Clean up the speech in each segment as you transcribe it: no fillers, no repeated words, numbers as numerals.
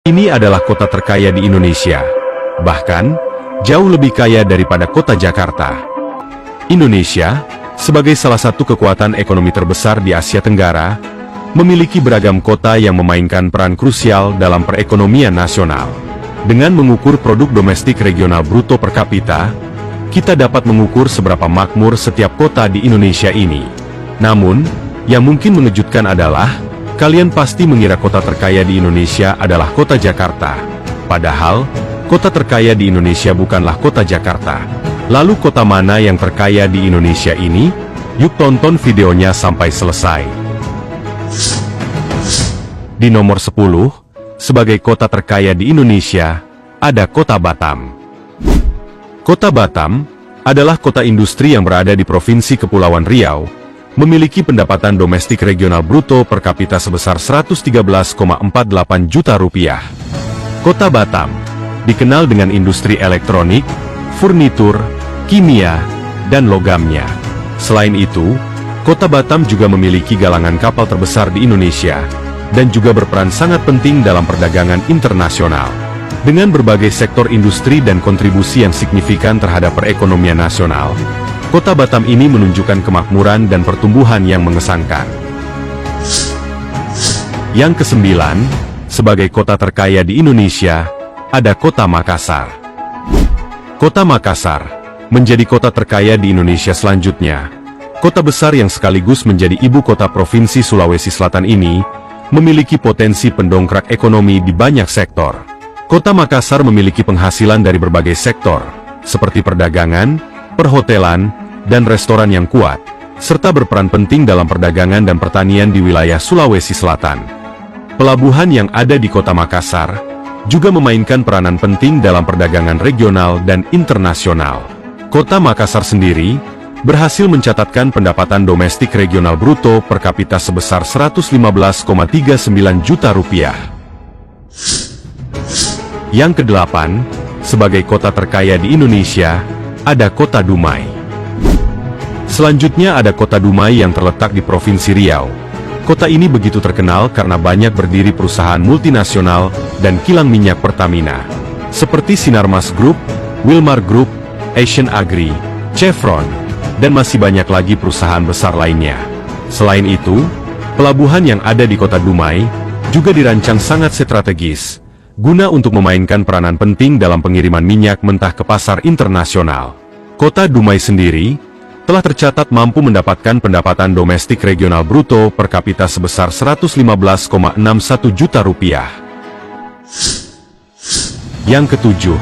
Ini adalah kota terkaya di Indonesia, bahkan jauh lebih kaya daripada kota Jakarta. Indonesia, sebagai salah satu kekuatan ekonomi terbesar di Asia Tenggara, memiliki beragam kota yang memainkan peran krusial dalam perekonomian nasional. Dengan mengukur produk domestik regional bruto per kapita, kita dapat mengukur seberapa makmur setiap kota di Indonesia ini. Namun, yang mungkin mengejutkan adalah, kalian pasti mengira kota terkaya di Indonesia adalah kota Jakarta. Padahal, kota terkaya di Indonesia bukanlah kota Jakarta. Lalu kota mana yang terkaya di Indonesia ini? Yuk tonton videonya sampai selesai. Di nomor 10, sebagai kota terkaya di Indonesia, ada kota Batam. Kota Batam adalah kota industri yang berada di Provinsi Kepulauan Riau, memiliki pendapatan domestik regional bruto per kapita sebesar 113,48 juta rupiah. Kota Batam dikenal dengan industri elektronik, furnitur, kimia, dan logamnya. Selain itu, Kota Batam juga memiliki galangan kapal terbesar di Indonesia, dan juga berperan sangat penting dalam perdagangan internasional. Dengan berbagai sektor industri dan kontribusi yang signifikan terhadap perekonomian nasional, Kota Batam ini menunjukkan kemakmuran dan pertumbuhan yang mengesankan. Yang kesembilan, sebagai kota terkaya di Indonesia, ada Kota Makassar. Kota Makassar menjadi kota terkaya di Indonesia selanjutnya. Kota besar yang sekaligus menjadi ibu kota Provinsi Sulawesi Selatan ini, memiliki potensi pendongkrak ekonomi di banyak sektor. Kota Makassar memiliki penghasilan dari berbagai sektor, seperti perdagangan, perhotelan, dan restoran yang kuat, serta berperan penting dalam perdagangan dan pertanian di wilayah Sulawesi Selatan. Pelabuhan yang ada di Kota Makassar juga memainkan peranan penting dalam perdagangan regional dan internasional. Kota Makassar sendiri berhasil mencatatkan pendapatan domestik regional bruto per kapita sebesar 115,39 juta rupiah. Yang kedelapan, sebagai kota terkaya di Indonesia, ada Kota Dumai. Selanjutnya ada Kota Dumai yang terletak di Provinsi Riau. Kota ini begitu terkenal karena banyak berdiri perusahaan multinasional dan kilang minyak Pertamina, seperti Sinarmas Group, Wilmar Group, Asian Agri, Chevron, dan masih banyak lagi perusahaan besar lainnya. Selain itu, pelabuhan yang ada di Kota Dumai juga dirancang sangat strategis, guna untuk memainkan peranan penting dalam pengiriman minyak mentah ke pasar internasional. Kota Dumai sendiri telah tercatat mampu mendapatkan pendapatan domestik regional bruto per kapita sebesar 115,61 juta rupiah. Yang ketujuh,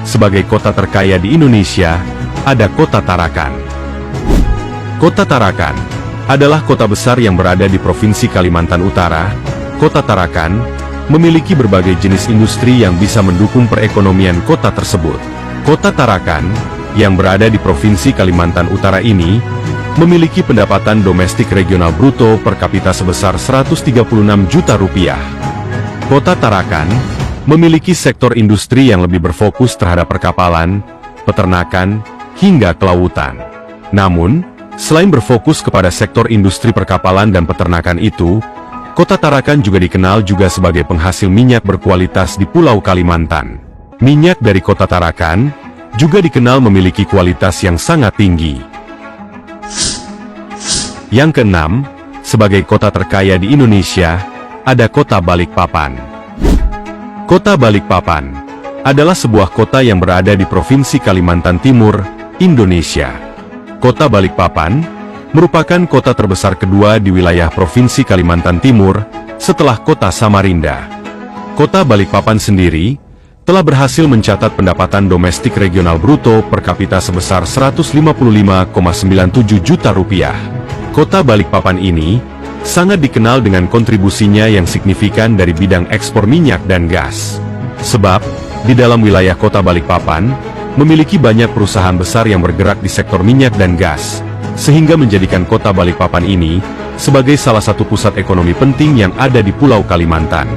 sebagai kota terkaya di Indonesia, ada Kota Tarakan. Kota Tarakan adalah kota besar yang berada di Provinsi Kalimantan Utara. Kota Tarakan memiliki berbagai jenis industri yang bisa mendukung perekonomian kota tersebut. Kota Tarakan yang berada di Provinsi Kalimantan Utara ini, memiliki pendapatan domestik regional bruto per kapita sebesar 136 juta rupiah. Kota Tarakan memiliki sektor industri yang lebih berfokus terhadap perkapalan, peternakan, hingga kelautan. Namun, selain berfokus kepada sektor industri perkapalan dan peternakan itu, Kota Tarakan juga dikenal juga sebagai penghasil minyak berkualitas di Pulau Kalimantan. Minyak dari Kota Tarakan juga dikenal memiliki kualitas yang sangat tinggi. Yang keenam, sebagai kota terkaya di Indonesia, ada Kota Balikpapan. Kota Balikpapan adalah sebuah kota yang berada di Provinsi Kalimantan Timur, Indonesia. Kota Balikpapan merupakan kota terbesar kedua di wilayah Provinsi Kalimantan Timur, setelah Kota Samarinda. Kota Balikpapan sendiri telah berhasil mencatat pendapatan domestik regional bruto per kapita sebesar 155,97 juta rupiah. Kota Balikpapan ini sangat dikenal dengan kontribusinya yang signifikan dari bidang ekspor minyak dan gas. Sebab, di dalam wilayah Kota Balikpapan, memiliki banyak perusahaan besar yang bergerak di sektor minyak dan gas, sehingga menjadikan Kota Balikpapan ini sebagai salah satu pusat ekonomi penting yang ada di Pulau Kalimantan.